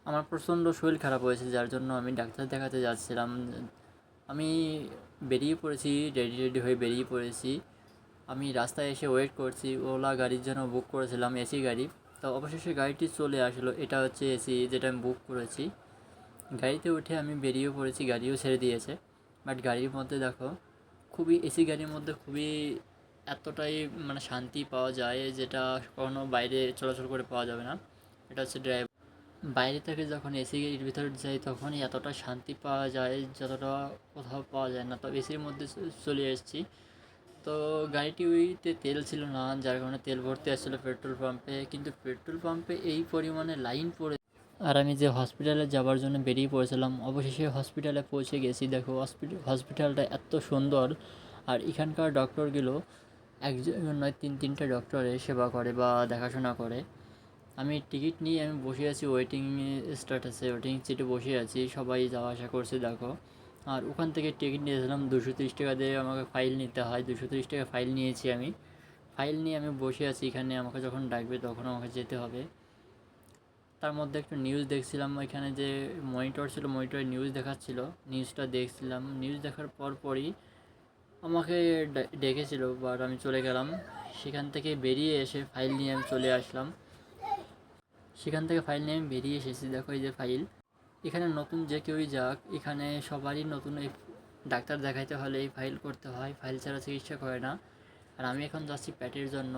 আমার প্রচণ্ড শরীর খারাপ হয়েছে, যার জন্য আমি ডাক্তার দেখাতে যাচ্ছিলাম। আমি বেরিয়ে পড়েছি, রেডি হয়ে বেরিয়ে পড়েছি। আমি রাস্তায় এসে ওয়েট করছি, ওলা গাড়ির জন্য বুক করেছিলাম, এসি গাড়ি। তো অবশেষে গাড়িটি চলে আসলো, এটা হচ্ছে এসি যেটা আমি বুক করেছি। গাড়িতে উঠে আমি বেরিয়ে পড়েছি, গাড়িও ছেড়ে দিয়েছে। বাট গাড়ির মধ্যে দেখো, খুবই এসি গাড়ির মধ্যে খুবই এতটাই মানে শান্তি পাওয়া যায়, যেটা কখনো বাইরে চলাচল করে পাওয়া যাবে না। এটা হচ্ছে ড্রাইভ। বাইরে থেকে যখন এসি এর ভিতরে যাই তখনই এতটা শান্তি পাওয়া যায় যতটা কোথাও পাওয়া যায় না। তো এসির মধ্যে চলে এসেছি। তো গাড়িটিতে তেল ছিল না, যার কারণে তেল ভরতে আসছিলো পেট্রোল পাম্পে, কিন্তু পেট্রোল পাম্পে এই পরিমাণে লাইন পড়ে। আর আমি যে হসপিটালে যাওয়ার জন্য বেরিয়ে পড়েছিলাম, অবশেষে হসপিটালে পৌঁছে গেছি। দেখো হসপিটালটা এত সুন্দর। আর এখানকার ডক্টরগুলো একজন নয়, তিনটা ডক্টরে সেবা করে বা দেখাশোনা করে। আমি টিকিট নিয়ে আমি বসে আছি ওয়েটিং স্ট্যাটাসে, ওয়েটিং সিটে বসে আছি, সবাই যাওয়া আসা করছে দেখো। আর ওখান থেকে টিকিট নিয়েছিলাম 230 টাকা দিয়ে, আমাকে ফাইল নিতে হয়। 230 টাকা ফাইল নিয়েছি আমি। ফাইল নিয়ে আমি বসে আছি এখানে, আমাকে যখন ডাকবে তখন আমাকে যেতে হবে। তার মধ্যে একটু নিউজ দেখছিলাম, ওইখানে যে মনিটর ছিল, মনিটরে নিউজ দেখাচ্ছিল, নিউজটা দেখছিলাম। নিউজ দেখার পরই আমাকে ডেকেছিল, বাট আমি চলে গেলাম। সেখান থেকে বেরিয়ে এসে ফাইল নিয়ে আমি চলে আসলাম। সেখান থেকে ফাইল নিয়ে আমি বেরিয়ে এসেছি, দেখো এই যে ফাইল। এখানে নতুন যে কেউই যাক, এখানে সবারই নতুন এই ডাক্তার দেখাইতে হলে এই ফাইল করতে হয়, ফাইল ছাড়া চিকিৎসা করে না। আর আমি এখন যাচ্ছি প্যাটের জন্য।